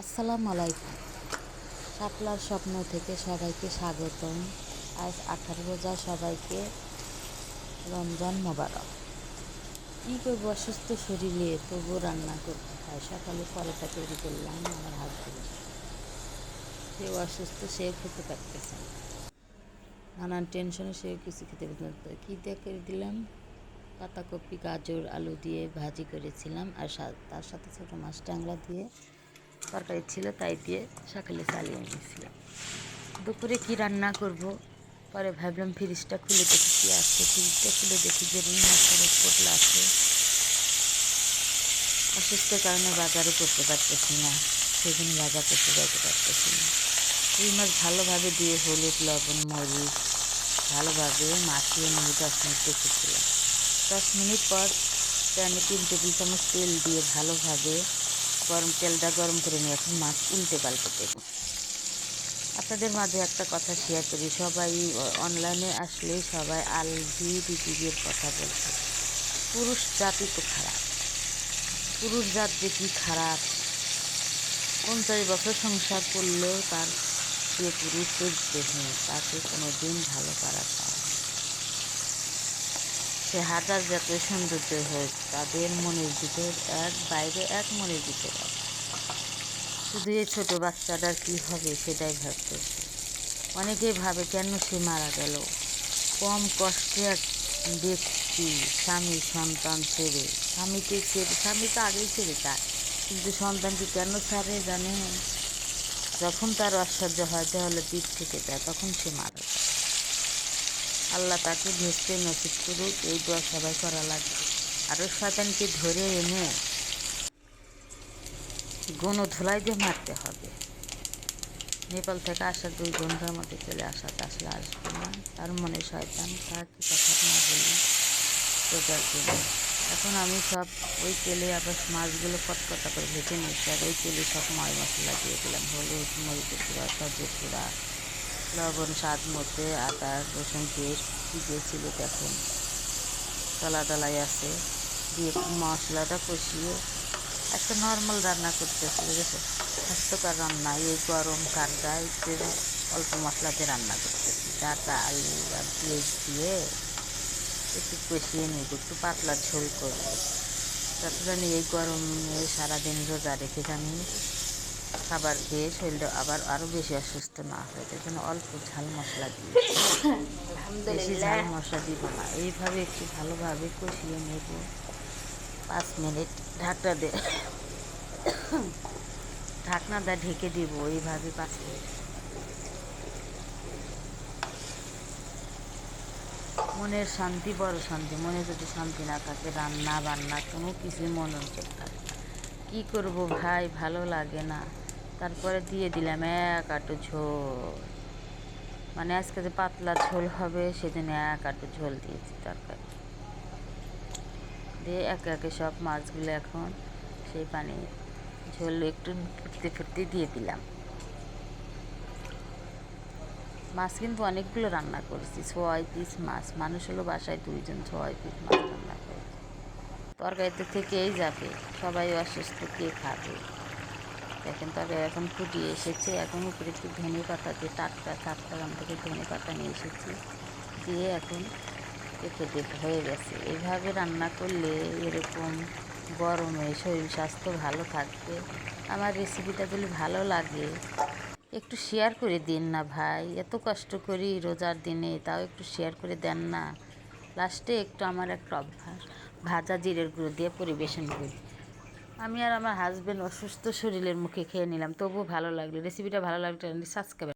আসসালামু আলাইকুম। শাপলার স্বপ্ন থেকে সবাইকে স্বাগতম। আজ 18 রোজা, সবাইকে রমজান মোবারক। কী করবো, অসুস্থ শরীরে তবুও রান্না করতে হয়। সকালে পরোটা তৈরি করলাম, আমার হাজবেন্ড সেও অসুস্থ, সেও খেতে পারতেছে না, নানান টেনশনে সেও কিছু খেতে পারতেছে না। কী দিয়ে করে দিলাম, পাতাকপি, গাজর, আলু দিয়ে ভাজি করেছিলাম, আর তার সাথে ছোটো মাছ ট্যাংরা দিয়ে তরকারি ছিল, তাই দিয়ে সকালে চালিয়ে নিয়েছিলাম। দুপুরে কি রান্না করব, পরে ভাবলাম ফ্রিজটা খুলে দেখি কী আছে। ফ্রিজটা খুলে দেখি যে রুই মাছের পোটলা আছে। অসুস্থের কারণে বাজারে করতে পারতেছি না, সেই জন্য বাজার করতে যাইতে পারতেছি না। রুই মাছ ভালোভাবে দিয়ে হলুদ, লবণ, মরিচ ভালোভাবে মাখিয়ে নিয়ে 10 মিনিট রেখেছিলাম। 10 মিনিট পর প্যানে 3 টেবিল চামচ তেল দিয়ে ভালোভাবে তেলটা গরম করে নিয়ে এখন মাছ উল্টে পাল্টে দেব। আপনাদের মাঝে একটা কথা শেয়ার করি, সবাই অনলাইনে আসলে সবাই দিদির কথা বলছে। পুরুষ জাতি তো খারাপ, পুরুষ জাত যে কী খারাপ। 50 বছর সংসার করলেও তার যে পুরুষের দেহে তাকে কোনো দিন ভালো করা যায় না। সে হাজার যত সৌন্দর্য হোক, তাদের মনের ভিতর এক, বাইরে এক, মনের ভিতর এক। শুধু এই ছোটো বাচ্চাটার কী হবে সেটাই ভাবতেছে। অনেকেই ভাবে কেন সে মারা গেল। কম কষ্টে এক ব্যক্তি স্বামী সন্তান ছেড়ে, স্বামী তো আগেই ছেড়ে যায়, কিন্তু সন্তানকে কেন ছাড়ে জানে? যখন তার ঐশ্বর্য হয় তাহলে দিক থেকে যায়, তখন সে মারা যায়। আল্লাহ তাকে ভেস্তে নসিব করুক, এই দোয়া সবাই করা লাগবে। আরও শয়তানকে ধরে এনে গণধোলাই দিয়ে মারতে হবে। নেপাল থেকে আসা 2 ঘন্টার মধ্যে চলে আসাতে আসলে আসবে না, তার মনে শয়তান, তাকে কথা না বলি রোজার জন্য। এখন আমি সব ওই তেলে আবার মাছগুলো কটকটা করে ভেজে নিয়েছি, আর ওই তেলে সব ময় মশলা দিয়ে দিলাম, হলুদ, মরিচের গুঁড়া, সবজির গুঁড়া, লবণ স্বাদ মধ্যে, আদা রসুন পেস্ট দিয়েছিল, দেখুন তলাই আছে, দিয়ে মশলাটা কষিয়ে একটা নর্মাল রান্না করতেছি। বুঝেছে, স্বাস্থ্যকর রান্না, এই গরম ঠান্ডায় অল্প মশলাতে রান্না করতেছি। ডাটা, আলু আর পেঁয়াজ দিয়ে একটু কষিয়ে নিব, একটু পাতলা ঝোল করব। যাতে জানি এই গরমে সারাদিন রোজা রেখে জানি খাবার খেয়ে শরীরটা আবার আরও বেশি অসুস্থ না হয়, তাই জন্য অল্প ঝাল মশলা দিয়ে, বেশি ঝাল মশলা দিব না। এইভাবে একটু ভালোভাবে কষিয়ে নেব 5 মিনিট। ঢাকনা দিয়ে ঢেকে দিব এইভাবে 5 মিনিট। মনের শান্তি বড় শান্তি। মনে যদি শান্তি না থাকে, রান্না বান্না কোনো কিছুই মনোযোগ থাকে না। কী করব ভাই, ভালো লাগে না। তারপরে দিয়ে দিলাম 1 আঁটু ঝোল, মানে আজকে যে পাতলা ঝোল হবে সেদিন 1 আঁটু ঝোল দিয়েছি তরকারি দিয়ে। একে একে সব মাছগুলো এখন সেই পানি ঝোল একটু ফুটতে ফুটতে দিয়ে দিলাম। মাছ কিন্তু অনেকগুলো রান্না করেছি, 6 পিস মাছ, মানুষ হলো বাসায় 2 জন, 6 পিস মাছ রান্না করেছি। তরকারিতে থেকেই যাবে, সবাই অসুস্থ, কে খাবে? দেখেন তরকারি এখন ফুটিয়ে এসেছে, এখন উপরে একটু ধনে পাতা দিয়ে, টাটকা বাগান থেকে ধনে পাতা নিয়ে এসেছি, দিয়ে এখন রেখে হয়ে গেছে। এভাবে রান্না করলে এরকম গরমে শরীর স্বাস্থ্য ভালো থাকবে। আমার রেসিপিটা যদি ভালো লাগে একটু শেয়ার করে দিন না ভাই, এত কষ্ট করি রোজার দিনে, তাও একটু শেয়ার করে দেন না। লাস্টে একটু আমার একটা অভ্যাস, ভাজা জিরের গুঁড়ো দিয়ে পরিবেশন করি। আমি আর আমার হাজব্যান্ড অসুস্থ শরীরের মুখে খেয়ে নিলাম, তবুও ভালো লাগলো। রেসিপিটা ভালো লাগলে সাবস্ক্রাইব